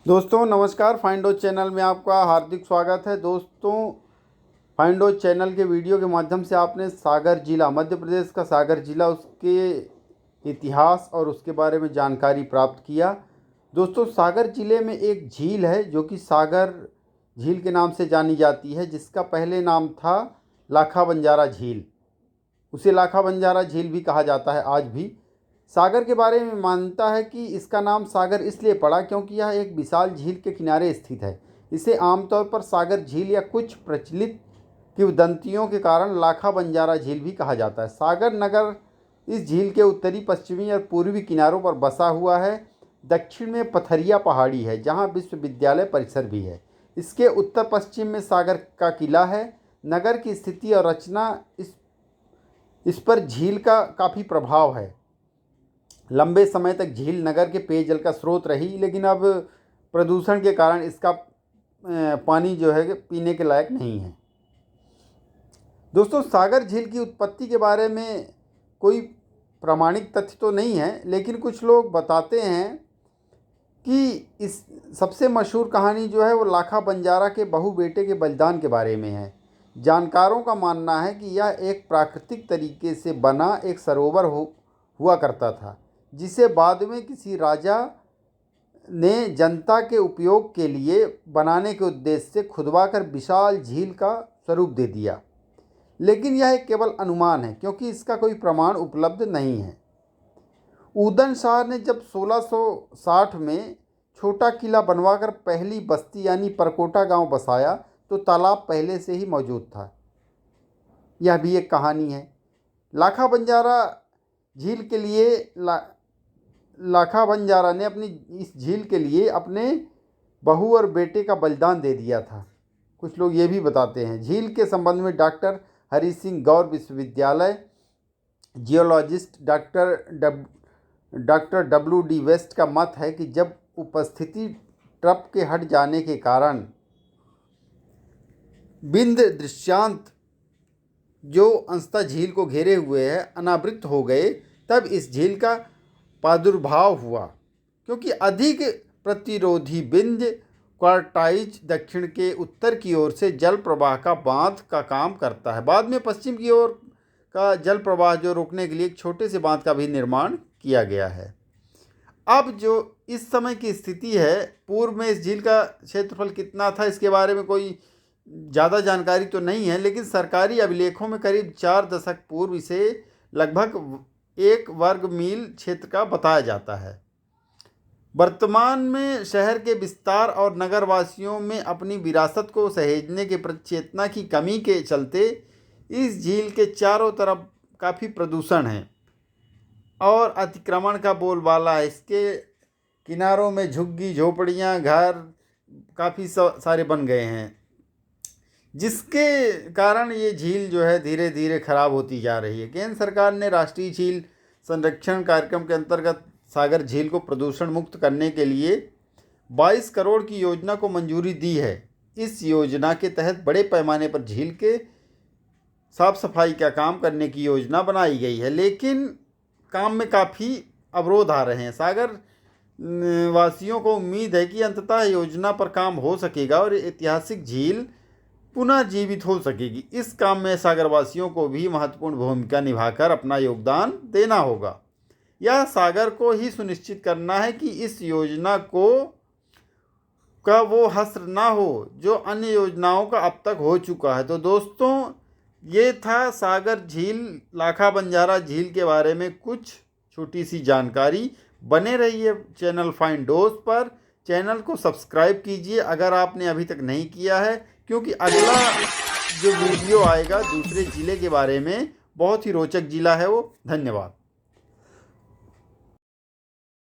दोस्तों नमस्कार, फाइंडो चैनल में आपका हार्दिक स्वागत है। दोस्तों फाइंडो चैनल के वीडियो के माध्यम से आपने सागर जिला, मध्य प्रदेश का सागर जिला, उसके इतिहास और उसके बारे में जानकारी प्राप्त किया। दोस्तों सागर जिले में एक झील है जो कि सागर झील के नाम से जानी जाती है, जिसका पहले नाम था लाखा बंजारा झील। उसे लाखा बंजारा झील भी कहा जाता है आज भी। सागर के बारे में मान्यता है कि इसका नाम सागर इसलिए पड़ा क्योंकि यह एक विशाल झील के किनारे स्थित है। इसे आमतौर पर सागर झील या कुछ प्रचलित किंवदंतियों के कारण लाखा बंजारा झील भी कहा जाता है। सागर नगर इस झील के उत्तरी, पश्चिमी और पूर्वी किनारों पर बसा हुआ है। दक्षिण में पथरिया पहाड़ी है जहाँ विश्वविद्यालय परिसर भी है। इसके उत्तर पश्चिम में सागर का किला है। नगर की स्थिति और रचना इस पर झील का काफ़ी प्रभाव है। लंबे समय तक झील नगर के पेयजल का स्रोत रही, लेकिन अब प्रदूषण के कारण इसका पानी जो है पीने के लायक नहीं है। दोस्तों सागर झील की उत्पत्ति के बारे में कोई प्रामाणिक तथ्य तो नहीं है, लेकिन कुछ लोग बताते हैं कि इस सबसे मशहूर कहानी जो है वो लाखा बंजारा के बहू बेटे के बलिदान के बारे में है। जानकारों का मानना है कि यह एक प्राकृतिक तरीके से बना एक सरोवर हुआ करता था, जिसे बाद में किसी राजा ने जनता के उपयोग के लिए बनाने के उद्देश्य से खुदवाकर विशाल झील का स्वरूप दे दिया। लेकिन यह एक केवल अनुमान है क्योंकि इसका कोई प्रमाण उपलब्ध नहीं है। उदयन शाह ने जब 1660 में छोटा किला बनवाकर पहली बस्ती यानी परकोटा गांव बसाया तो तालाब पहले से ही मौजूद था। यह भी एक कहानी है। लाखा बंजारा झील के लिए लाखा बंजारा ने अपनी इस झील के लिए अपने बहू और बेटे का बलिदान दे दिया था। कुछ लोग ये भी बताते हैं। झील के संबंध में डॉक्टर हरि सिंह गौर विश्वविद्यालय जियोलॉजिस्ट डॉक्टर W.D. वेस्ट का मत है कि जब उपस्थिति ट्रप के हट जाने के कारण बिंद दृश्यांत जो अंशतः झील को घेरे हुए है अनावृत हो गए, तब इस झील का प्रादुर्भाव हुआ। क्योंकि अधिक प्रतिरोधी बिंद क्वार्टाइज दक्षिण के उत्तर की ओर से जल प्रवाह का बांध का काम करता है। बाद में पश्चिम की ओर का जल प्रवाह जो रोकने के लिए एक छोटे से बांध का भी निर्माण किया गया है। अब जो इस समय की स्थिति है, पूर्व में इस झील का क्षेत्रफल कितना था इसके बारे में कोई ज़्यादा जानकारी तो नहीं है, लेकिन सरकारी अभिलेखों में करीब 4 दशक पूर्व इसे लगभग 1 वर्ग मील क्षेत्र का बताया जाता है। वर्तमान में शहर के विस्तार और नगरवासियों में अपनी विरासत को सहेजने के प्रति चेतना की कमी के चलते इस झील के चारों तरफ काफ़ी प्रदूषण है और अतिक्रमण का बोलबाला है। इसके किनारों में झुग्गी झोपड़ियाँ, घर काफ़ी सारे बन गए हैं, जिसके कारण ये झील जो है धीरे धीरे खराब होती जा रही है। केंद्र सरकार ने राष्ट्रीय झील संरक्षण कार्यक्रम के अंतर्गत सागर झील को प्रदूषण मुक्त करने के लिए 22 करोड़ की योजना को मंजूरी दी है। इस योजना के तहत बड़े पैमाने पर झील के साफ सफाई का काम करने की योजना बनाई गई है, लेकिन काम में काफ़ी अवरोध आ रहे हैं। सागर वासियों को उम्मीद है कि अंततः योजना पर काम हो सकेगा और ऐतिहासिक झील पुनः जीवित हो सकेगी। इस काम में सागरवासियों को भी महत्वपूर्ण भूमिका निभाकर अपना योगदान देना होगा। यह सागर को ही सुनिश्चित करना है कि इस योजना का वो हस्र ना हो जो अन्य योजनाओं का अब तक हो चुका है। तो दोस्तों ये था सागर झील, लाखा बंजारा झील के बारे में कुछ छोटी सी जानकारी। बने रहिए चैनल फाइंडोज पर। चैनल को सब्सक्राइब कीजिए अगर आपने अभी तक नहीं किया है, क्योंकि अगला जो वीडियो आएगा दूसरे ज़िले के बारे में, बहुत ही रोचक ज़िला है वो। धन्यवाद।